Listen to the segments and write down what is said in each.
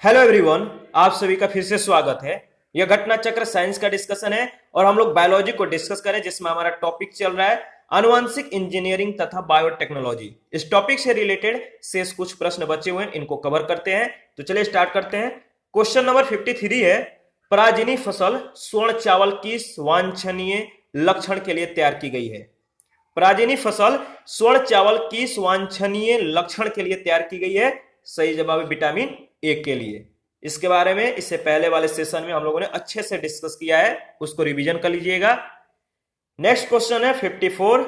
Hello everyone, आप सभी का फिर से स्वागत है। यह घटना चक्र साइंस का डिस्कशन है और हम लोग बायोलॉजी को डिस्कस करें, जिसमें हमारा टॉपिक चल रहा है आनुवंशिक इंजीनियरिंग तथा बायोटेक्नोलॉजी। इस टॉपिक से रिलेटेड शेष कुछ प्रश्न बचे हुए हैं, इनको कवर करते हैं। तो चलिए स्टार्ट करते हैं। क्वेश्चन नंबर 53 है, पराजिनी फसल स्वर्ण चावल किस वांछनीय लक्षण के लिए तैयार की गई है? पराजिनी फसल स्वर्ण चावल किस वांछनीय लक्षण के लिए तैयार की गई है? सही जवाब है विटामिन ए के लिए। इसके बारे में इससे पहले वाले सेशन में हम लोगों ने अच्छे से डिस्कस किया है, उसको रिवीजन कर लीजिएगा। नेक्स्ट क्वेश्चन है 54,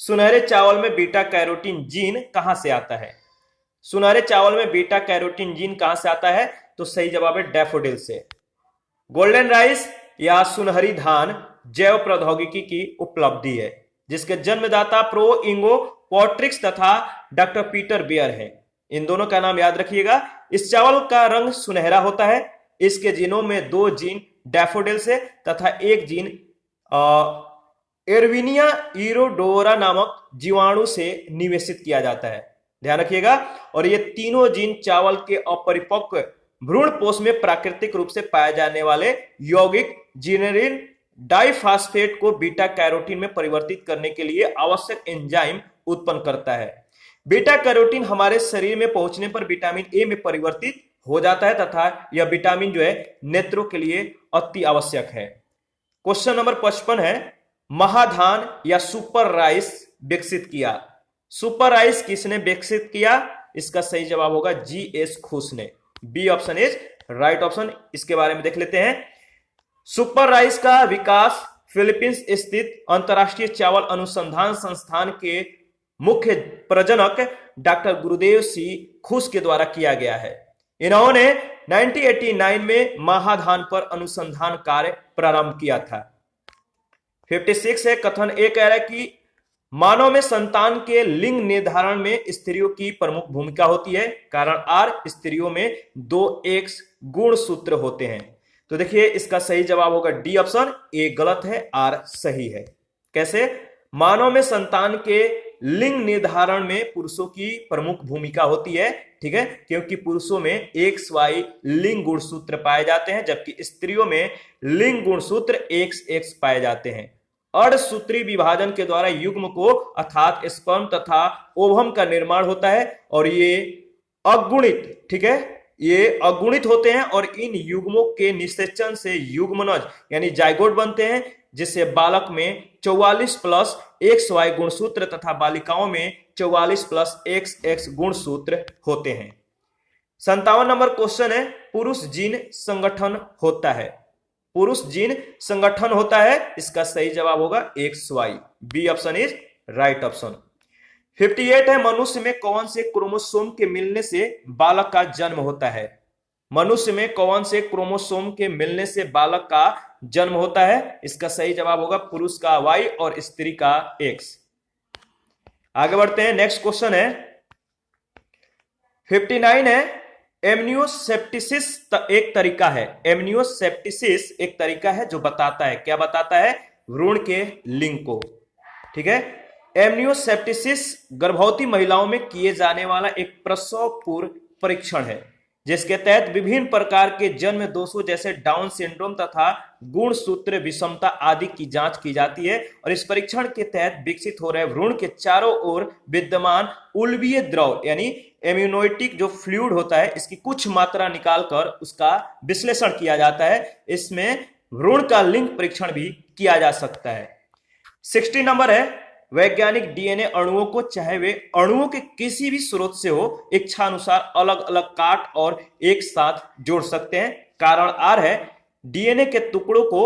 सुनहरे चावल में बीटा कैरोटीन जीन कहां से आता है? सुनहरे चावल में बीटा कैरोटीन जीन कहां से आता है? तो सही जवाब है डैफोडिल से। गोल्डन राइस या सुनहरी धान जैव प्रौद्योगिकी की उपलब्धि है, जिसके जन्मदाता प्रो इंगो पॉट्रिक्स तथा डॉक्टर पीटर बियर है। इन दोनों का नाम याद रखिएगा। इस चावल का रंग सुनहरा होता है। इसके जीनों में 2 जीन डैफोडिल से तथा एक जीन एरविनिया इरोडोरा नामक जीवाणु से निवेशित किया जाता है, ध्यान रखिएगा। और ये तीनों जीन चावल के अपरिपक्व भ्रूणपोष में प्राकृतिक रूप से पाए जाने वाले यौगिक जिनेरिन डाइफास्फेट को बीटा कैरोटीन में परिवर्तित करने के लिए आवश्यक एंजाइम उत्पन्न करता है। बीटा कैरोटीन हमारे शरीर में पहुंचने पर विटामिन ए में परिवर्तित हो जाता है तथा यह विटामिन जो है नेत्रों के लिए अति आवश्यक है। क्वेश्चन नंबर 55 है, महाधान या सुपर राइस विकसित किया? सुपर राइस किसने विकसित किया? इसका सही जवाब होगा जीएस खुश ने। B option is right option. इसके बारे में देख लेते हैं। सुपर राइस का विकास फिलीपींस स्थित अंतरराष्ट्रीय चावल अनुसंधान संस्थान के मुख्य प्रजनक डॉक्टर गुरुदेव सी खुश के द्वारा किया गया है। इन्होंने 1989 में महाधान पर अनुसंधान कार्य प्रारंभ किया था। 56 है, कथन ए कह रहा है कि मानव में संतान के लिंग निर्धारण में स्त्रियों की प्रमुख भूमिका होती है। कारण आर, स्त्रियों में 2 एक्स गुणसूत्र होते हैं। तो देखिए इसका सही जवाब होगा डी ऑप्शन। ए गलत है, आर सही है। कैसे? मानव में संतान के लिंग निर्धारण में पुरुषों की प्रमुख भूमिका होती है, ठीक है, क्योंकि पुरुषों में XY लिंग गुणसूत्र पाए जाते हैं, जबकि स्त्रियों में लिंग गुणसूत्र XX पाए जाते हैं। अर्धसूत्री विभाजन के द्वारा युग्म को अर्थात स्पर्म तथा ओवम का निर्माण होता है और ये अगुणित, ठीक है, ये अगुणित होते हैं और इन युग्मों के निषेचन से युग्मनज यानी जाइगोट बनते हैं, जिससे बालक में 44 प्लस XY गुणसूत्र तथा बालिकाओं में 44 प्लस XX गुणसूत्र होते हैं। 57 नंबर क्वेश्चन है, पुरुष जीन संगठन होता है? पुरुष जीन संगठन होता है, इसका सही जवाब होगा XY। B option is right option. 58 है, मनुष्य में कौन से क्रोमोसोम के मिलने से बालक का जन्म होता है? मनुष्य में कौन से क्रोमोसोम के मिलने से बालक का जन्म होता है? इसका सही जवाब होगा पुरुष का Y और स्त्री का X। आगे बढ़ते हैं। नेक्स्ट क्वेश्चन है 59 है, एमनियोसेप्टिसिस एक तरीका है। एमनियोसेप्टिसिस एक तरीका है जो बताता है, क्या बताता है? भ्रूण के लिंग को, ठीक है। एमनियोसेप्टिसिस गर्भवती महिलाओं में किए जाने वाला एक प्रसव पूर्व परीक्षण है, जिसके तहत विभिन्न प्रकार के जन्म दोषों जैसे डाउन सिंड्रोम तथा गुणसूत्र विषमता आदि की जांच की जाती है। और इस परीक्षण के तहत विकसित हो रहे भ्रूण के चारों ओर विद्यमान उल्बीय द्रव यानी एम्यूनोइटिक जो फ्लूइड होता है, इसकी कुछ मात्रा निकालकर उसका विश्लेषण किया जाता है। इसमें भ्रूण का लिंग परीक्षण भी किया जा सकता है। 60 नंबर है, वैज्ञानिक डीएनए अणुओं को चाहे वे अणुओं के किसी भी स्रोत से हो, इच्छा अनुसार अलग अलग काट और एक साथ जोड़ सकते हैं। कारण आर है, डीएनए के टुकड़ों को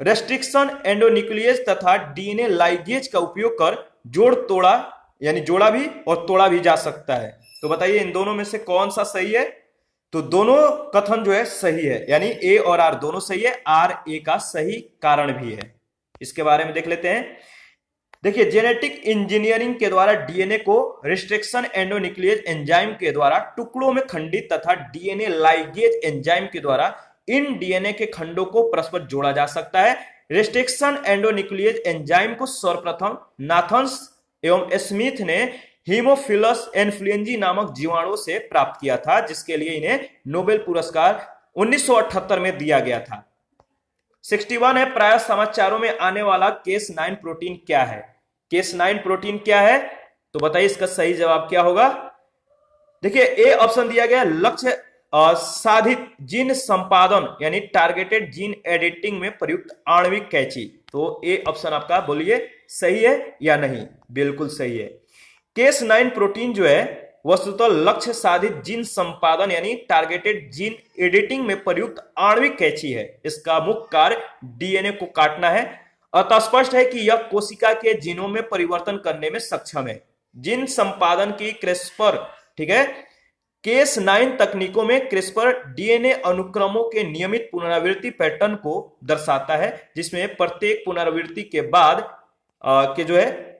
रेस्ट्रिक्शन एंडोन्यूक्लियस तथा डीएनए लाइगेज का उपयोग कर जोड़ तोड़ा यानी जोड़ा भी और तोड़ा भी जा सकता है। तो बताइए इन दोनों में से कौन सा सही है? तो दोनों कथन जो है सही है, यानी ए और आर दोनों सही है। आर ए का सही कारण भी है। इसके बारे में देख लेते हैं। देखिए, जेनेटिक इंजीनियरिंग के द्वारा डीएनए को रिस्ट्रिक्शन एंडोन्यूक्लियस एंजाइम के द्वारा टुकड़ों में खंडित तथा डीएनए लाइगेज एंजाइम के द्वारा इन डीएनए के खंडों को परस्पर जोड़ा जा सकता है। रिस्ट्रिक्शन एंडोन्यूक्लियस एंजाइम को सर्वप्रथम नाथन्स एवं स्मिथ ने हीमोफिलस इन्फ्लुएंजी नामक जीवाणु से प्राप्त किया था, जिसके लिए इन्हें नोबेल पुरस्कार 1978 में दिया गया था। 61 है, प्राय समाचारों में आने वाला केस 9 प्रोटीन क्या है? केस 9 प्रोटीन क्या है? तो बताइए इसका सही जवाब क्या होगा। देखिए ए ऑप्शन दिया गया, लक्ष्य साधित जीन संपादन यानी टारगेटेड जीन एडिटिंग में प्रयुक्त आणविक कैंची। तो ए ऑप्शन आपका बोलिए सही है या नहीं? बिल्कुल सही है। केस 9 प्रोटीन जो है वस्तुतः लक्ष्य साधित जीन संपादन यानी टारगेटेड जीन एडिटिंग में प्रयुक्त आणविक कैंची है। इसका मुख्य कार्य डीएनए को काटना है। अतः स्पष्ट है कि यह कोशिका के जीनोम में परिवर्तन करने में सक्षम है। जीन संपादन की क्रिस्पर, ठीक है, केस 9 तकनीकों में क्रिस्पर डीएनए अनुक्रमों के नियमित पुनरावृत्ति पैटर्न को दर्शाता है, जिसमें प्रत्येक पुनरावृत्ति के बाद के जो है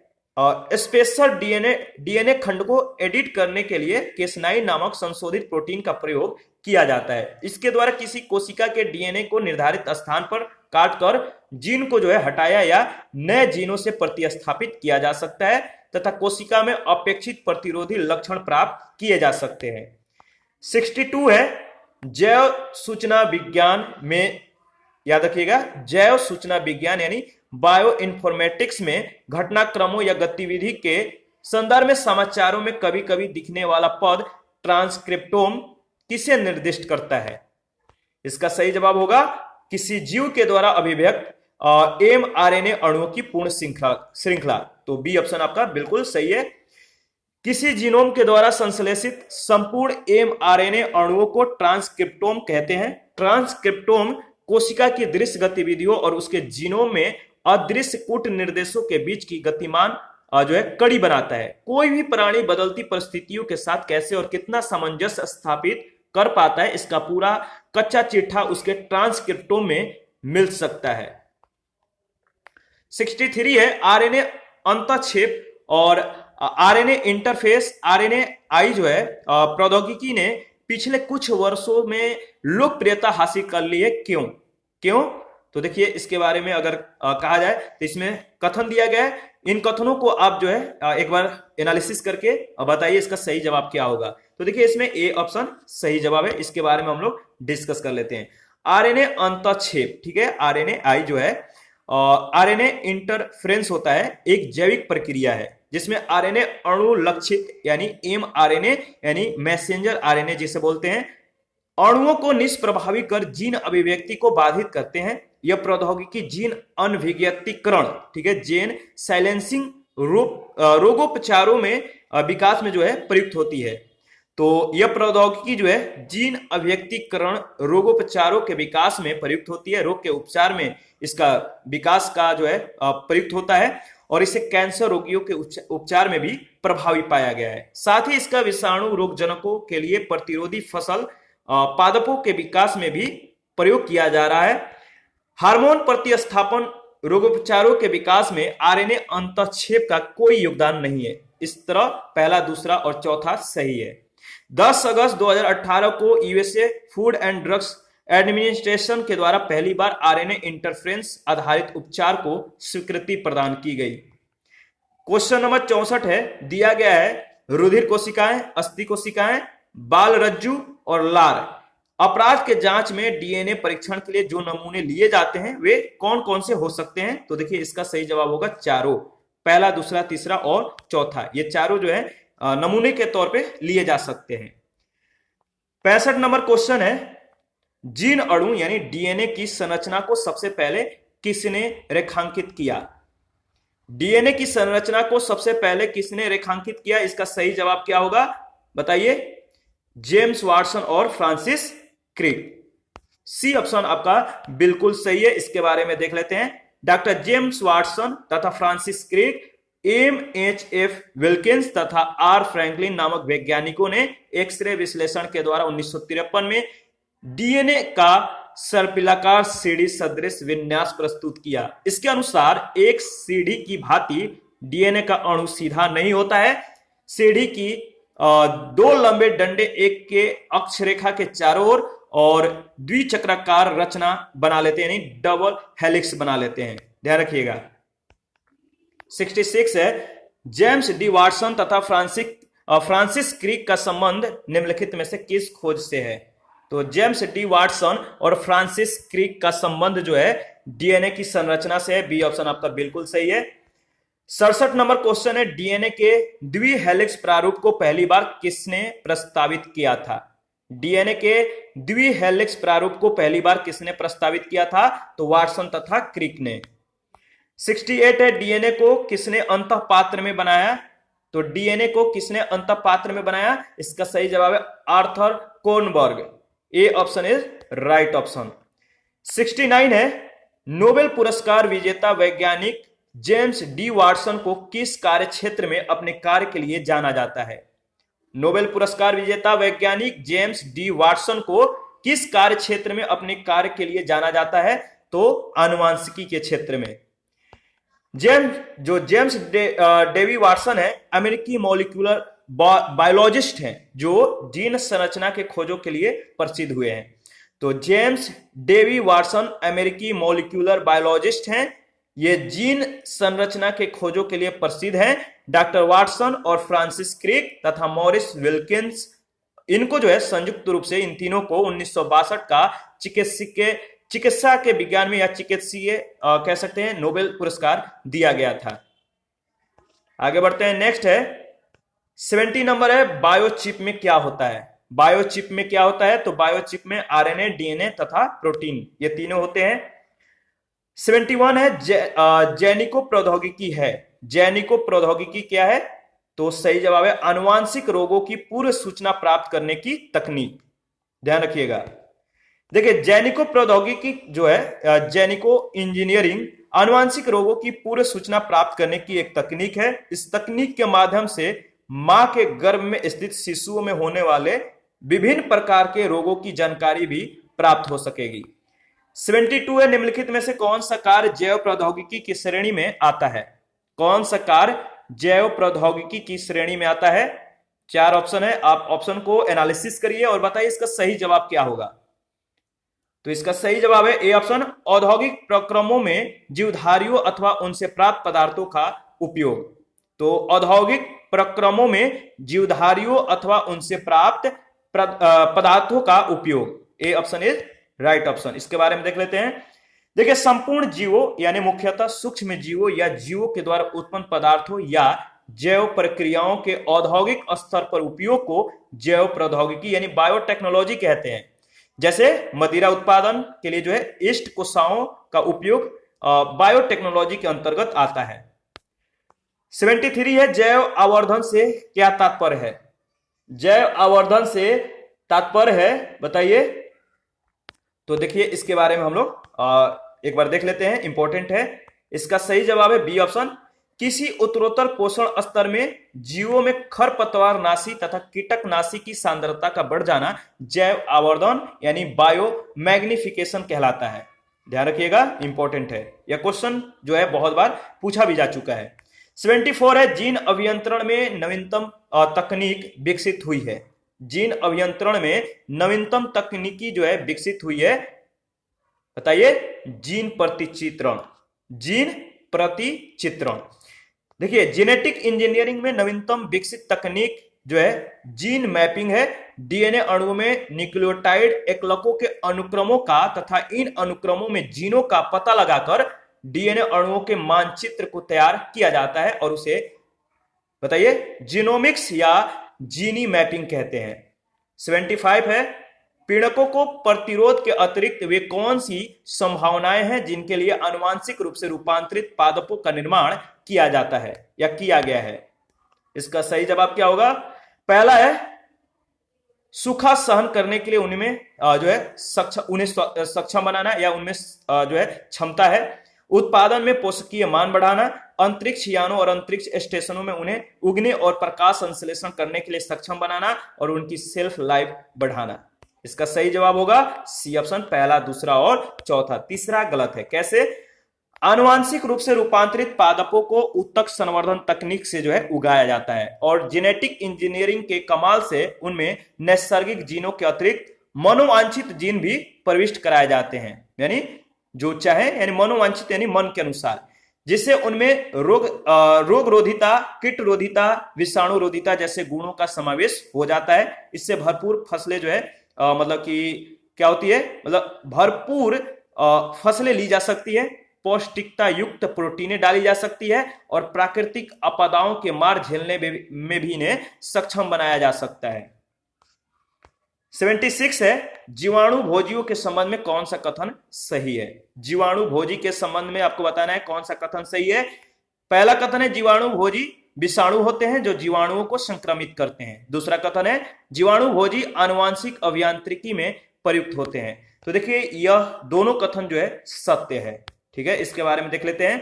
स्पेशल डीएनए खंड को एडिट करने के लिए केस 9 नामक संशोधित प्रोटीन का प्रयोग किया जाता है। इसके द्वारा किसी कोशिका के डीएनए को निर्धारित स्थान पर काटकर जीन को जो है हटाया या नए जीनों से प्रतिस्थापित किया जा सकता है तथा कोशिका में अपेक्षित प्रतिरोधी लक्षण प्राप्त किए जा सकते हैं। 62 है, जैव सूचना विज्ञान में, याद रखिएगा, जैव सूचना विज्ञान यानी बायो इन्फॉर्मेटिक्स में घटनाक्रमों या गतिविधि के संदर्भ में समाचारों में कभी कभी दिखने वाला पद ट्रांसक्रिप्टोम किसे निर्दिष्ट करता है? इसका सही जवाब होगा किसी जीव के द्वारा अभिव्यक्त mRNA अणुओं की पूर्ण श्रृंखला। तो बी ऑप्शन आपका बिल्कुल सही है। किसी जीनोम के द्वारा संश्लेषित संपूर्ण mRNA अणुओं को ट्रांसक्रिप्टोम कहते हैं। ट्रांसक्रिप्टोम कोशिका की दृश्य गतिविधियों और उसके जीनोम में अदृश्य कूट निर्देशों के बीच की गतिमान जो है कड़ी बनाता है। कोई भी प्राणी बदलती परिस्थितियों के साथ कैसे और कितना सामंजस्य स्थापित कर पाता है, इसका पूरा कच्चा चिट्ठा उसके ट्रांसक्रिप्टोम में मिल सकता है। 63 है, आरएनए अंतःक्षेप और आरएनए इंटरफेस RNAi जो है प्रौद्योगिकी ने पिछले कुछ वर्षों में लोकप्रियता हासिल कर ली है। क्यों? तो देखिए इसके बारे में अगर कहा जाए तो इसमें कथन दिया गया है। इन कथनों को आप जो है एक बार एनालिसिस करके बताइए इसका सही जवाब क्या होगा। तो देखिए इसमें ए ऑप्शन सही जवाब है। इसके बारे में हम लोग डिस्कस कर लेते हैं। आरएनए अंतःक्षेप, ठीक है, RNAi जो है आरएनए इंटरफ्रेंस होता है, एक जैविक प्रक्रिया है जिसमें आरएनए अणु लक्षित यानी mRNA यानी मैसेंजर आरएनए जिसे बोलते हैं, अणुओं को निष्प्रभावी कर जीन अभिव्यक्ति को बाधित करते हैं। यह प्रौद्योगिकी जीन अनभिव्यक्तिकरण, ठीक है, जीन साइलेंसिंग रोगोपचारों में विकास में जो है प्रयुक्त होती है। तो यह प्रौद्योगिकी जो है जीन अभिव्यक्तिकरण रोगोपचारों के विकास में प्रयुक्त होती है। रोग के उपचार में इसका विकास का जो है प्रयुक्त होता है और इसे कैंसर रोगियों के उपचार में भी प्रभावी पाया गया है। साथ ही इसका विषाणु रोगजनकों के लिए प्रतिरोधी फसल पादपों के विकास में भी प्रयोग किया जा रहा है। हार्मोन प्रतिस्थापन रोगोपचारों के विकास में आरएनए अंतःक्षेप का कोई योगदान नहीं है। इस तरह पहला, दूसरा और चौथा सही है। 10 अगस्त 2018 को USA food and drugs administration के द्वारा पहली बार आरएनए इंटरफ्रेंस आधारित उपचार को स्वीकृति प्रदान की गई। क्वेश्चन नंबर 64 है, दिया गया है रुधिर कोशिकाएं, अस्थि कोशिकाएं, बाल रज्जु और लार। अपराध के जांच में डीएनए परीक्षण के लिए जो नमूने लिए जाते हैं वे कौन कौन से हो सकते हैं? तो देखिए इसका सही जवाब होगा चारों, पहला, दूसरा, तीसरा और चौथा। ये चारों जो है नमूने के तौर पे लिए जा सकते हैं। 65 नंबर क्वेश्चन है, जीन अणु यानी डीएनए की संरचना को सबसे पहले किसने रेखांकित किया? डीएनए की संरचना को सबसे पहले किसने रेखांकित किया? इसका सही जवाब क्या होगा बताइए? जेम्स वाटसन और फ्रांसिस क्रिक। सी ऑप्शन आपका बिल्कुल सही है। इसके बारे में देख लेते हैं। डॉक्टर जेम्स वाटसन तथा फ्रांसिस क्रिक, MHF विल्किंस तथा R फ्रैंकलिन नामक वैज्ञानिकों ने एक्सरे विश्लेषण के द्वारा 1953 में डीएनए का सर्पिलाकार सीढ़ी सदृश विन्यास प्रस्तुत किया। इसके अनुसार एक सीढ़ी की भांति डीएनए का अणु सीधा नहीं होता है। सीढ़ी की दो लंबे डंडे एक के अक्षरेखा के चारों ओर और द्विचक्राकार रचना बना लेते हैं, यानी डबल हेलिक्स बना लेते हैं। ध्यान रखिएगा। 66 है, जेम्स डी वाटसन तथा फ्रांसिस क्रिक का संबंध निम्नलिखित में से किस खोज से है? तो जेम्स डी वाटसन और फ्रांसिस क्रिक का संबंध जो है डीएनए की संरचना से है। बी ऑप्शन आपका बिल्कुल सही है। 67 नंबर क्वेश्चन है, डीएनए के द्विहेलिक्स प्रारूप को पहली बार किसने प्रस्तावित किया था? डीएनए के द्विहेलिक्स प्रारूप को पहली बार किसने प्रस्तावित किया था? तो वाटसन तथा क्रिक ने। 68 है, डीएनए को किसने अंतःपात्र में बनाया? तो डीएनए को किसने अंतःपात्र में बनाया? इसका सही जवाब है Arthur Kornberg. A option is right option. 69 है, नोबेल पुरस्कार विजेता वैज्ञानिक जेम्स डी वाटसन को किस कार्य क्षेत्र में अपने कार्य के लिए जाना जाता है? नोबेल पुरस्कार विजेता वैज्ञानिक जेम्स डी वाटसन को किस कार्य क्षेत्र में अपने कार्य के लिए जाना जाता है? तो आनुवांशिकी के क्षेत्र में। जेम्स डेवी वाटसन है, अमेरिकी मॉलिक्यूलर बायोलॉजिस्ट हैं जो जीन संरचना के खोजों के लिए प्रसिद्ध हुए हैं। तो जेम्स डेवी वाटसन अमेरिकी मॉलिक्यूलर बायोलॉजिस्ट हैं, ये जीन संरचना के खोजों के लिए प्रसिद्ध हैं। डॉक्टर वाटसन और फ्रांसिस क्रिक तथा मॉरिस विल्किंस, इनको जो है संयुक्त रूप से इन तीनों को 1962 का चिकित्सा के विज्ञान में या चिकित्सीय कह सकते हैं नोबेल पुरस्कार दिया गया था। आगे बढ़ते हैं, नेक्स्ट है 70 नंबर है, बायोचिप में क्या होता है? बायोचिप में क्या होता है? तो बायोचिप में आरएनए, डीएनए तथा प्रोटीन, ये तीनों होते हैं। 71 है, जैनिको प्रौद्योगिकी है। जैनिको प्रौद्योगिकी क्या है? तो सही जवाब है आनुवांशिक रोगों की पूर्व सूचना प्राप्त करने की तकनीक। ध्यान रखिएगा। देखिए, जैनिको प्रौद्योगिकी जो है, जैनिको इंजीनियरिंग आनुवांशिक रोगों की पूर्व सूचना प्राप्त करने की एक तकनीक है। इस तकनीक के माध्यम से मां के गर्भ में स्थित शिशुओं में होने वाले विभिन्न प्रकार के रोगों की जानकारी भी प्राप्त हो सकेगी। 72 है, निम्नलिखित में से कौन सा कार्य जैव प्रौद्योगिकी की श्रेणी में आता है? कौन सा कार्य जैव प्रौद्योगिकी की श्रेणी में आता है? 4 ऑप्शन है, आप ऑप्शन को एनालिसिस करिए और बताइए इसका सही जवाब क्या होगा। तो इसका सही जवाब है ए ऑप्शन, औद्योगिक प्रक्रमों में जीवधारियों अथवा उनसे प्राप्त पदार्थों का उपयोग। तो औद्योगिक प्रक्रमों में जीवधारियों अथवा उनसे प्राप्त पदार्थों का उपयोग, ए ऑप्शन इज राइट ऑप्शन। इसके बारे में देख लेते हैं। देखिए, संपूर्ण जीवों यानी मुख्यतः सूक्ष्म जीवों या जीवों के द्वारा उत्पन्न पदार्थों या जैव प्रक्रियाओं के औद्योगिक स्तर पर उपयोग को जैव प्रौद्योगिकी यानी बायोटेक्नोलॉजी कहते हैं। जैसे मदिरा उत्पादन के लिए जो है ईस्ट कोशिकाओं का उपयोग बायोटेक्नोलॉजी के अंतर्गत आता है। 73 है, जैव आवर्धन से क्या तात्पर्य है? जैव आवर्धन से तात्पर्य है, बताइए। तो देखिए, इसके बारे में हम लोग एक बार देख लेते हैं, इंपॉर्टेंट है। इसका सही जवाब है बी ऑप्शन, किसी उत्तरोत्तर पोषण स्तर में जीवों में खरपतवार नाशी तथा कीटक नाशी की सांद्रता का बढ़ जाना जैव आवर्धन यानी बायो मैग्निफिकेशन कहलाता है। ध्यान रखिएगा, इंपॉर्टेंट है। यह क्वेश्चन जो है बहुत बार पूछा भी जा चुका है। 74 है, जीन अभियंत्रण में नवीनतम तकनीक विकसित हुई है। जीन अभियंत्रण में नवीनतम तकनीकी जो है विकसित हुई है, बताइए। जीन प्रतिचित्रण। जीन प्रतिचित्रण। देखिए, जेनेटिक इंजीनियरिंग में नवीनतम विकसित तकनीक जो है जीन मैपिंग है। डीएनए अणुओं में न्यूक्लियोटाइड एकलकों के अनुक्रमों का तथा इन अनुक्रमों में जीनों का पता लगाकर डीएनए अणुओं के मानचित्र को तैयार किया जाता है और उसे बताइए जीनोमिक्स या जीनी मैपिंग कहते हैं। 75 है, पीड़कों को प्रतिरोध के अतिरिक्त वे कौन सी संभावनाएं हैं जिनके लिए आनुवांशिक रूप से रूपांतरित पादपों का निर्माण किया जाता है या किया गया है? इसका सही जवाब क्या होगा? पहला है, सूखा सहन करने के लिए उनमें जो है उन्हें सक्षम बनाना या उनमें जो है क्षमता है। उत्पादन में पोषकीय मान बढ़ाना, अंतरिक्ष यानों और अंतरिक्ष स्टेशनों में उन्हें उगने और प्रकाश संश्लेषण करने के लिए सक्षम बनाना और उनकी सेल्फ लाइफ बढ़ाना। इसका सही जवाब होगा सी ऑप्शन, पहला, दूसरा और चौथा। तीसरा गलत है। कैसे? आनुवांशिक रूप से रूपांतरित पादपों को उत्तक संवर्धन तकनीक से जो है उगाया जाता है और जेनेटिक इंजीनियरिंग के कमाल से उनमें नैसर्गिक जीनों के अतिरिक्त मनोवांछित जीन भी प्रविष्ट कराए जाते हैं, यानी जो चाहे, यानी मनोवांछित यानी मन के अनुसार। जिससे उनमें रोग रोधिता, कीट रोधिता, विषाणु रोधिता जैसे गुणों का समावेश हो जाता है। इससे भरपूर फसलें जो है मतलब कि क्या होती है, मतलब भरपूर फसलें ली जा सकती है, पौष्टिकता युक्त प्रोटीनें डाली जा सकती है और प्राकृतिक आपदाओं के मार झेलने में भी इन्हें सक्षम बनाया जा सकता है। 76 है, जीवाणु भोजियों के संबंध में कौन सा कथन सही है। जीवाणु भोजी के संबंध में आपको बताना है कौन सा कथन सही है। पहला कथन है जीवाणु भोजी विषाणु होते हैं जो जीवाणुओं को संक्रमित करते हैं। दूसरा कथन है जीवाणु भोजी आनुवांशिक अभियांत्रिकी में प्रयुक्त होते हैं। तो देखिए यह दोनों कथन जो है सत्य है। ठीक है, इसके बारे में देख लेते हैं।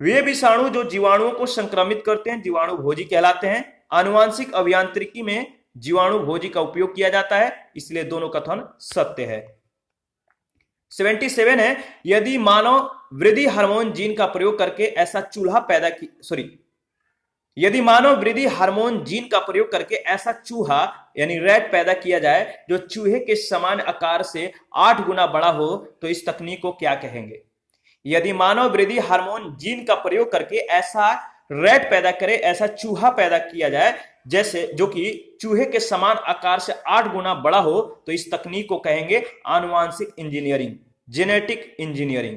वे विषाणु जो जीवाणुओं को संक्रमित करते हैं जीवाणु भोजी कहलाते हैं। आनुवांशिक अभियांत्रिकी में जीवाणु भोजी का उपयोग किया जाता है, इसलिए दोनों कथन सत्य है। 77 है, यदि मानव वृद्धि हार्मोन जीन का प्रयोग करके ऐसा चूहा यानी रैट पैदा किया जाए जो चूहे के समान आकार से 8 गुना बड़ा हो, तो इस तकनीक को क्या कहेंगे। यदि मानव वृद्धि हार्मोन जीन का प्रयोग करके ऐसा रैट पैदा करे, ऐसा चूहा पैदा किया जाए जैसे जो कि चूहे के समान आकार से 8 गुना बड़ा हो, तो इस तकनीक को कहेंगे आनुवांशिक इंजीनियरिंग, जेनेटिक इंजीनियरिंग।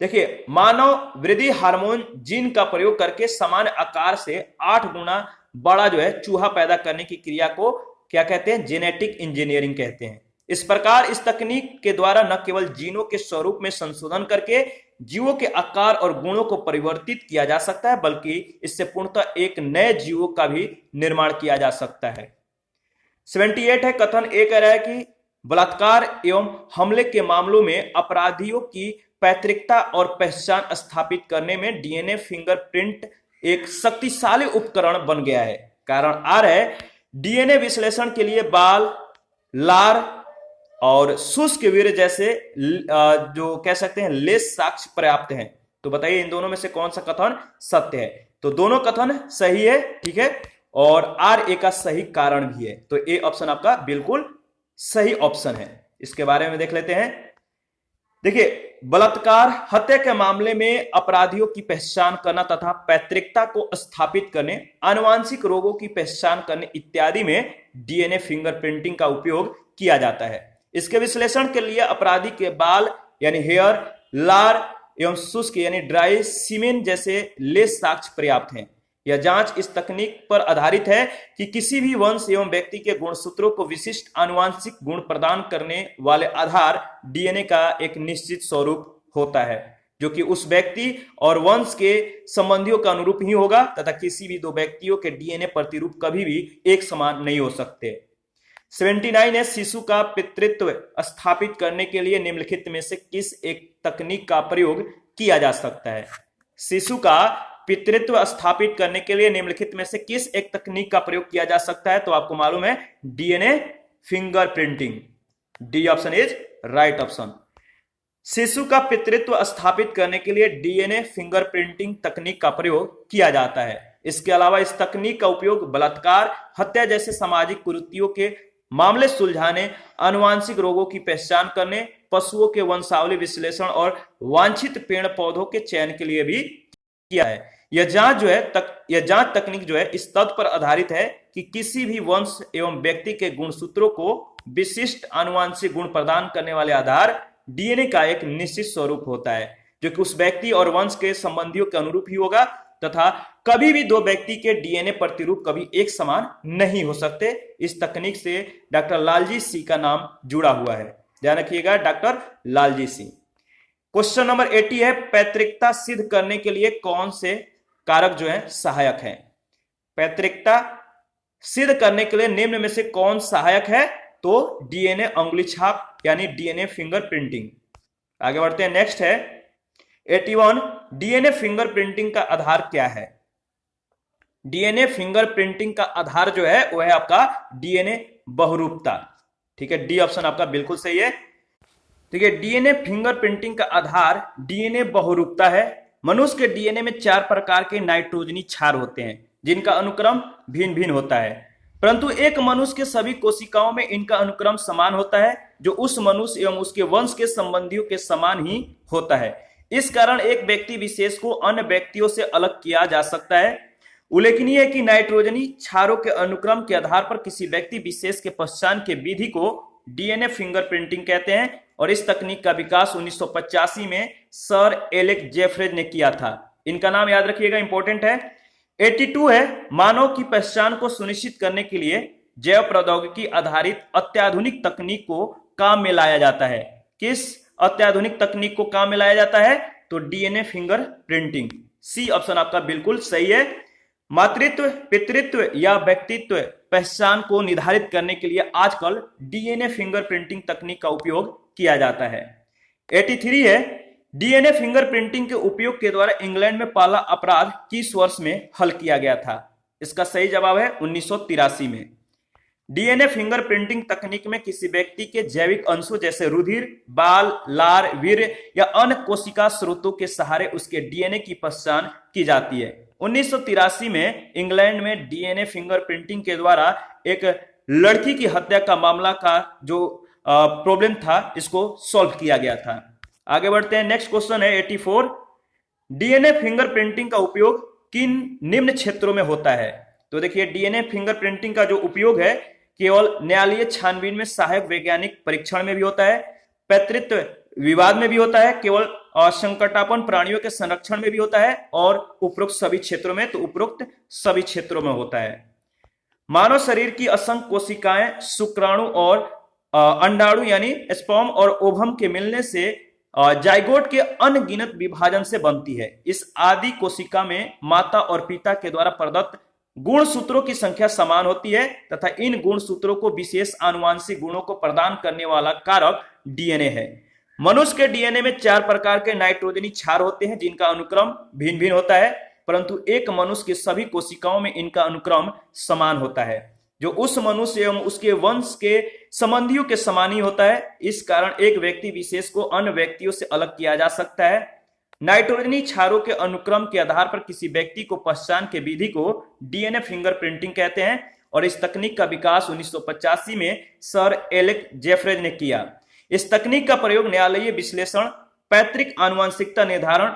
देखिए मानव वृद्धि हार्मोन जीन का प्रयोग करके समान आकार से 8 गुना बड़ा जो है चूहा पैदा करने की क्रिया को क्या कहते हैं, जेनेटिक इंजीनियरिंग कहते हैं। इस प्रकार इस तकनीक के द्वारा न केवल जीनों के स्वरूप में संशोधन करके जीवों के आकार और गुणों को परिवर्तित किया जा सकता है, बल्कि इससे पूर्णतः एक नए जीवों का भी निर्माण किया जा सकता है। 78 है, कथन ए कह रहा है कि बलात्कार एवं हमले के मामलों में अपराधियों की पैतृकता और पहचान स्थापित करने में डीएनए फिंगरप्रिंट एक शक्तिशाली उपकरण बन गया है। कारण आर है, डीएनए विश्लेषण के लिए बाल, लार और शुष्क वीर्य जैसे जो कह सकते हैं लेस साक्ष्य पर्याप्त हैं। तो बताइए इन दोनों में से कौन सा कथन सत्य है। तो दोनों कथन सही है, ठीक है, और आर ए का सही कारण भी है। तो ए ऑप्शन आपका बिल्कुल सही ऑप्शन है। इसके बारे में देख लेते हैं। देखिए बलात्कार हत्या के मामले में अपराधियों की पहचान करना तथा पैतृकता को स्थापित करने, आनुवांशिक रोगों की पहचान करने इत्यादि में डीएनए फिंगरप्रिंटिंग का उपयोग किया जाता है। इसके विश्लेषण के लिए अपराधी के बाल यानी हेयर, लार एवं शुष्क यानी ड्राई सीमेन जैसे लेस साक्ष्य पर्याप्त हैं। यह जांच इस तकनीक पर आधारित है कि किसी भी वंश एवं व्यक्ति के गुणसूत्रों को विशिष्ट आनुवांशिक गुण प्रदान करने वाले आधार डीएनए का एक निश्चित स्वरूप होता है, जो कि उस व्यक्ति और वंश के संबंधियों का अनुरूप ही होगा तथा किसी भी दो व्यक्तियों के डीएनए प्रतिरूप कभी भी एक समान नहीं हो सकते। 79 है, शिशु का पितृत्व स्थापित करने के लिए निम्नलिखित में से किस एक तकनीक का प्रयोग किया जा सकता है। शिशु का पितृत्व स्थापित करने के लिए निम्नलिखित में से किस एक तकनीक का प्रयोग किया जा सकता है। तो आपको मालूम है DNA fingerprinting. D option is right option. शिशु का पितृत्व स्थापित करने के लिए डीएनए फिंगरप्रिंटिंग तकनीक का प्रयोग किया जाता है। इसके अलावा इस तकनीक का उपयोग बलात्कार, हत्या जैसे सामाजिक कुरीतियों के मामले सुलझाने, आनुवांशिक रोगों की पहचान करने, पशुओं के वंशावली विश्लेषण और वांछित पेड़ पौधों के चयन के लिए भी किया है। यह जांच तकनीक जो है इस तथ्य पर आधारित है कि किसी भी वंश एवं व्यक्ति के गुणसूत्रों को विशिष्ट आनुवांशिक गुण प्रदान करने वाले आधार डीएनए का एक निश्चित स्वरूप होता है, जो कि उस व्यक्ति और वंश के संबंधियों के अनुरूप ही होगा तथा कभी भी दो व्यक्ति के डीएनए प्रतिरूप कभी एक समान नहीं हो सकते। इस तकनीक से डॉक्टर लालजी सी का नाम जुड़ा हुआ है, ध्यान रखिएगा, डॉक्टर लालजी सी। क्वेश्चन नंबर 80 है, पैतृकता सिद्ध करने के लिए कौन से कारक जो है सहायक हैं। पैतृकता सिद्ध करने के लिए निम्न में से कौन सहायक है। तो डीएनए अंगुली छाप यानी डीएनए फिंगरप्रिंटिंग। आगे बढ़ते हैं, नेक्स्ट है 81, डीएनए फिंगरप्रिंटिंग का आधार क्या है। डीएनए फिंगरप्रिंटिंग का आधार जो है वह है आपका डीएनए बहुरूपता। ठीक है, डी ऑप्शन आपका बिल्कुल सही है। ठीक है, डीएनए फिंगरप्रिंटिंग का आधार डीएनए बहुरूपता है। मनुष्य के डीएनए में 4 प्रकार के नाइट्रोजनी क्षार होते हैं जिनका अनुक्रम भिन्न भिन्न होता है, परंतु एक मनुष्य के सभी कोशिकाओं में इनका अनुक्रम समान होता है, जो उस मनुष्य एवं उसके वंश के संबंधियों के समान ही होता है। इस कारण एक व्यक्ति विशेष को अन्य व्यक्तियों से अलग किया जा सकता है। उल्लेखनीय है कि नाइट्रोजनी क्षारों के अनुक्रम के आधार पर किसी व्यक्ति विशेष के पहचान के विधि को डीएनए फिंगरप्रिंटिंग कहते हैं और इस तकनीक का विकास 1985 में सर एलेक जेफरेज ने किया था। इनका नाम याद रखिएगा, इंपॉर्टेंट है। 82 है, मानव की पहचान को सुनिश्चित करने के लिए जैव प्रौद्योगिकी आधारित अत्याधुनिक तकनीक को काम में लाया जाता है। किस अत्याधुनिक तकनीक को काम में लाया जाता है? तो DNA fingerprinting. C option आपका बिल्कुल सही है। मातृत्व, पितृत्व या व्यक्तित्व पहचान को निर्धारित करने के लिए आजकल डीएनए फिंगर प्रिंटिंग तकनीक का उपयोग किया जाता है। 83 है, डीएनए फिंगर प्रिंटिंग के उपयोग के द्वारा इंग्लैंड में पहला अपराध किस वर्ष में हल किया गया था? इसका सही जवाब है 1983 में। डीएनए फिंगर प्रिंटिंग तकनीक में किसी व्यक्ति के जैविक अंशों जैसे रुधिर, बाल, लार, वीर्य या अन्य कोशिका स्रोतों के सहारे उसके डीएनए की पहचान की जाती है। 1983 में इंग्लैंड में डीएनए फिंगर प्रिंटिंग के द्वारा एक लड़की की हत्या का मामला का जो प्रॉब्लम था, इसको सॉल्व किया गया था। आगे बढ़ते हैं, नेक्स्ट क्वेश्चन है 84। डीएनए फिंगर प्रिंटिंग का उपयोग किन निम्न क्षेत्रों में होता है? तो देखिए, डीएनए फिंगर प्रिंटिंग का जो उपयोग है केवल न्यायालयीय छानबीन में, सहायक वैज्ञानिक परीक्षण में भी होता है, पैतृत्व विवाद में भी होता है, केवल संकटापन्न प्राणियों के संरक्षण में भी होता है और उपरोक्त सभी क्षेत्रों में, तो उपरोक्त सभी क्षेत्रों में होता है। मानव शरीर की असंख्य कोशिकाएं शुक्राणु और अंडाणु यानी स्पर्म और ओवम के मिलने से जाइगोट के अनगिनत विभाजन से बनती है। इस आदि कोशिका में माता और पिता के द्वारा प्रदत्त गुणसूत्रों की संख्या समान होती है तथा इन गुणसूत्रों को विशेष आनुवांशिक गुणों को प्रदान करने वाला कारक डीएनए है। मनुष्य के डीएनए में 4 प्रकार के नाइट्रोजनी क्षार होते हैं जिनका अनुक्रम भिन्न भिन्न होता है, परंतु एक मनुष्य की सभी कोशिकाओं में इनका अनुक्रम समान होता है, जो उस मनुष्य एवं उसके वंश के संबंधियों के समान ही होता है। इस कारण एक व्यक्ति विशेष को अन्य व्यक्तियों से अलग किया जा सकता है। नाइट्रोजनी क्षारों के अनुक्रम के आधार पर किसी व्यक्ति को पहचान के विधि को डीएनए फिंगर प्रिंटिंग कहते हैं और इस तकनीक का विकास 1985 में सर एलेक जेफरेज ने किया। इस तकनीक का प्रयोग न्यायालयीय विश्लेषण, पैतृक आनुवंशिकता निर्धारण,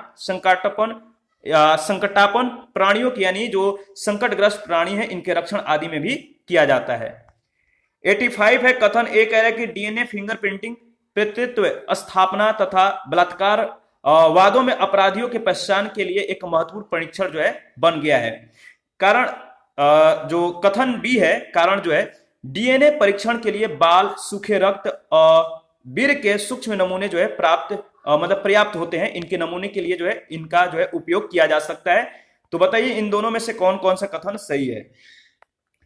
संकटापन्न प्राणियों की यानी जो संकटग्रस्त प्राणी है इनके रक्षण आदि में भी किया जाता है। 85 है, कथन ए कह रहा है कि डीएनए फिंगर प्रिंटिंग पितृत्व स्थापना तथा बलात्कार वादों में अपराधियों के पहचान के लिए एक महत्वपूर्ण परीक्षण जो है बन गया है। कारण जो कथन बी है, कारण जो है डीएनए परीक्षण के लिए बाल, सूखे रक्त, वीर्य के सूक्ष्म नमूने जो है पर्याप्त होते हैं। इनके नमूने के लिए जो है इनका जो है उपयोग किया जा सकता है। तो बताइए इन दोनों में से कौन कौन सा कथन सही है?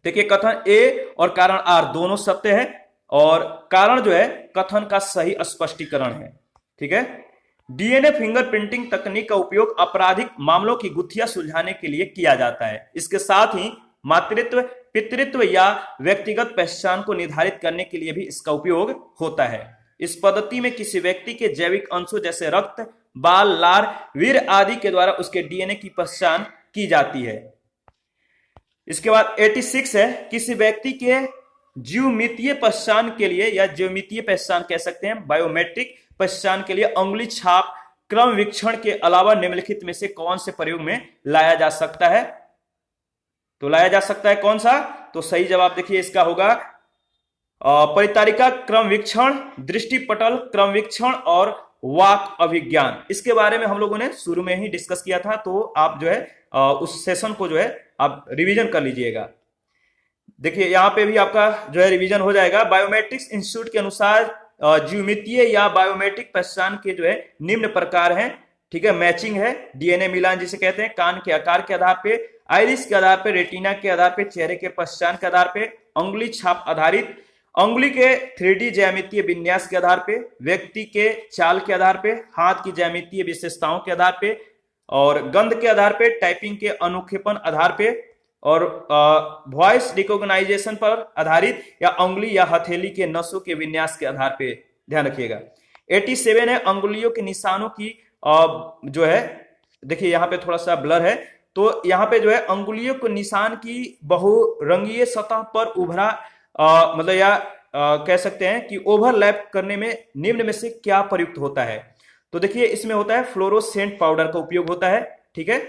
देखिए, कथन ए और कारण आर दोनों सत्य है और कारण जो है कथन का सही स्पष्टीकरण है। ठीक है, डीएनए फिंगर प्रिंटिंग तकनीक का उपयोग आपराधिक मामलों की गुत्थियां सुलझाने के लिए किया जाता है। इसके साथ ही मातृत्व, पितृत्व या व्यक्तिगत पहचान को निर्धारित करने के लिए भी इसका उपयोग होता है। इस पद्धति में किसी व्यक्ति के जैविक अंशों जैसे रक्त, बाल, लार, वीर्य आदि के द्वारा उसके डीएनए की पहचान की जाती है। इसके बाद 86 है, किसी व्यक्ति के ज्यामितीय पहचान के लिए या ज्यामितीय पहचान कह सकते हैं, बायोमेट्रिक पहचान के लिए अंगुली छाप क्रम वीक्षण के अलावा निम्नलिखित में से कौन से प्रयोग में लाया जा सकता है? तो लाया जा सकता है कौन सा? तो सही जवाब देखिए इसका होगा परितारिका क्रम वीक्षण, दृष्टिपटल क्रम वीक्षण और वाक अभिज्ञान। इसके बारे में हम लोगों ने शुरू में ही डिस्कस किया था, तो आप जो है उस सेशन को जो है आप रिवीजन कर लीजिएगा। देखिए यहाँ पे भी आपका जो है रिवीजन हो जाएगा। बायोमेट्रिक्स इंस्टीट्यूट के अनुसार ज्यामितीय या बायोमेट्रिक पहचान के जो है निम्न प्रकार हैं। ठीक है, मैचिंग है, डीएनए मिलान जिसे कहते हैं, कान के आकार के आधार पे, आइरिस के आधार पे, रेटिना के आधार पे, चेहरे के पहचान के आधार पे, अंगुली छाप आधारित, अंगुली के 3D ज्यामितीय विन्यास के आधार पे, व्यक्ति के चाल के आधार पे, हाथ की ज्यामितीय विशेषताओं के आधार पे और गंध के आधार पे, टाइपिंग के अनोखेपन आधार पे और वॉइस रिकॉग्नाइजेशन पर आधारित या अंगुली या हथेली के नसों के विन्यास के आधार पे। ध्यान रखिएगा। 87 है, अंगुलियों के निशानों की जो है देखिए यहाँ पे थोड़ा सा ब्लर है, तो यहाँ पे जो है अंगुलियों के निशान की बहुरंगीय सतह पर उभरा कह सकते हैं कि ओवरलैप करने में निम्न में से क्या प्रयुक्त होता है? तो देखिए इसमें होता है फ्लोरोसेंट पाउडर का उपयोग होता है, ठीक है।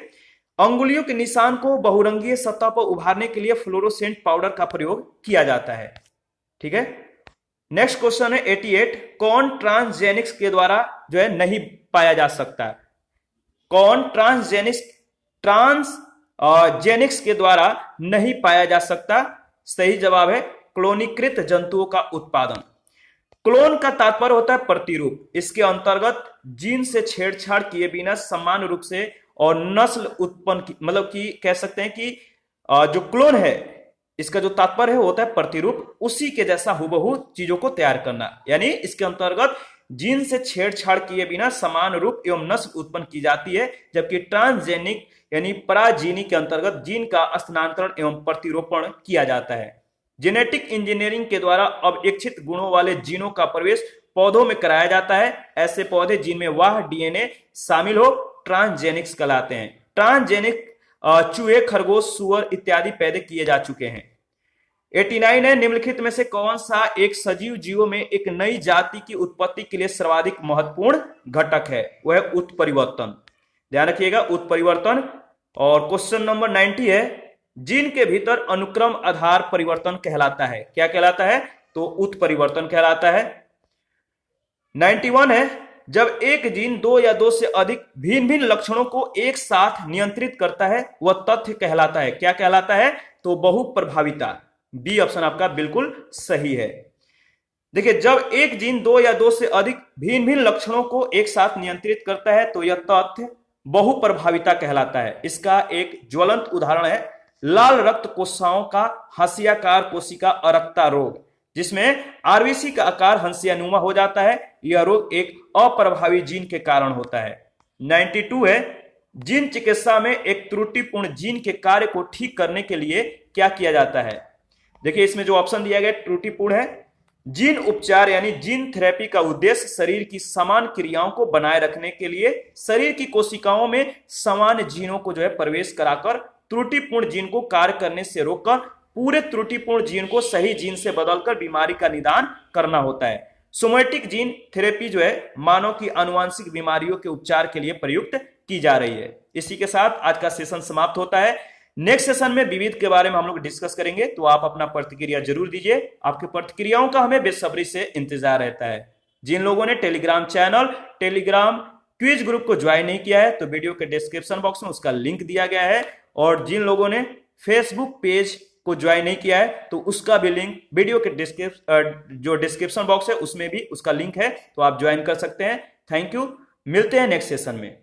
अंगुलियों के निशान को बहुरंगीय सतह पर उभारने के लिए फ्लोरोसेंट पाउडर का प्रयोग किया जाता है, ठीक है। नेक्स्ट क्वेश्चन है 88, कौन ट्रांसजेनिक्स के द्वारा जो है नहीं पाया जा सकता है? कौन ट्रांसजेनिक्स के द्वारा नहीं पाया जा सकता? सही जवाब है क्लोनीकृत जंतुओं का उत्पादन। क्लोन का तात्पर्य होता है प्रतिरूप। इसके अंतर्गत जीन से छेड़छाड़ किए बिना समान रूप से और नस्ल उत्पन्न मतलब कि कह सकते हैं कि जो क्लोन है इसका जो तात्पर्य है होता है प्रतिरूप, उसी के जैसा हुबहू चीजों को तैयार करना। यानी इसके अंतर्गत जीन से छेड़छाड़ किए बिना समान रूप एवं नस्ल उत्पन्न की जाती है, जबकि ट्रांसजेनिक यानी पराजीनी के अंतर्गत जीन का स्थानांतरण एवं प्रतिरोपण किया जाता है। जेनेटिक इंजीनियरिंग के द्वारा अब इच्छित गुणों वाले जीनों का प्रवेश पौधों में कराया जाता है। ऐसे पौधे जिनमें वह डीएनए शामिल हो ट्रांसजेनिक्स कहलाते हैं। ट्रांसजेनिक चूहे, खरगोश, सुअर इत्यादि पैदा किए जा चुके हैं। 89 है, निम्नलिखित में से कौन सा एक सजीव जीवों में एक नई जाति की उत्पत्ति के लिए सर्वाधिक महत्वपूर्ण घटक है? वह है उत्परिवर्तन। ध्यान रखिएगा उत्परिवर्तन। और क्वेश्चन नंबर 90 है, जीन के भीतर अनुक्रम आधार परिवर्तन कहलाता है। क्या कहलाता है? तो उत्परिवर्तन कहलाता है। 91 है, जब एक जीन दो या दो से अधिक भिन्न भिन्न लक्षणों को एक साथ नियंत्रित करता है वह तथ्य कहलाता है। क्या कहलाता है? तो बहुप्रभाविता। बी ऑप्शन आपका बिल्कुल सही है। देखिए जब एक जीन दो या दो से अधिक भिन्न भिन्न लक्षणों को एक साथ नियंत्रित करता है तो यह तथ्य बहुप्रभाविता कहलाता है। इसका एक ज्वलंत उदाहरण है लाल रक्त कोशिकाओं का हंसियाकार कोशिका अरक्ता रोग, जिसमें आरबीसी का आकार हंसियानुमा हो जाता है। यह रोग एक अप्रभावी जीन के कारण होता है। 92 है, जीन चिकित्सा में एक त्रुटिपूर्ण जीन के कार्य को ठीक करने के लिए क्या किया जाता है? देखिए इसमें जो ऑप्शन दिया गया त्रुटिपूर्ण है। जीन उपचार यानी जीन थेरेपी का उद्देश्य शरीर की समान क्रियाओं को बनाए रखने के लिए शरीर की कोशिकाओं में समान जीनों को जो है प्रवेश कराकर त्रुटिपूर्ण जीन को कार्य करने से रोककर पूरे त्रुटिपूर्ण जीन को सही जीन से बदलकर बीमारी का निदान करना होता है। सोमैटिक जीन थेरेपी जो है मानव की आनुवंशिक बीमारियों के उपचार के लिए प्रयुक्त की जा रही है। इसी के साथ आज का सेशन समाप्त होता है। नेक्स्ट सेशन में विविध के बारे में हम लोग डिस्कस करेंगे, तो आप अपना प्रतिक्रिया जरूर दीजिए। आपकी प्रतिक्रियाओं का हमें बेसब्री से इंतजार रहता है। जिन लोगों ने Telegram channel, Telegram quiz group को ज्वाइन नहीं किया है तो वीडियो के डिस्क्रिप्शन बॉक्स में उसका लिंक दिया गया है, और जिन लोगों ने फेसबुक पेज को ज्वाइन नहीं किया है तो उसका भी लिंक वीडियो के डिस्क्रिप्शन बॉक्स है उसमें भी उसका लिंक है, तो आप ज्वाइन कर सकते हैं। थैंक यू, मिलते हैं नेक्स्ट सेशन में।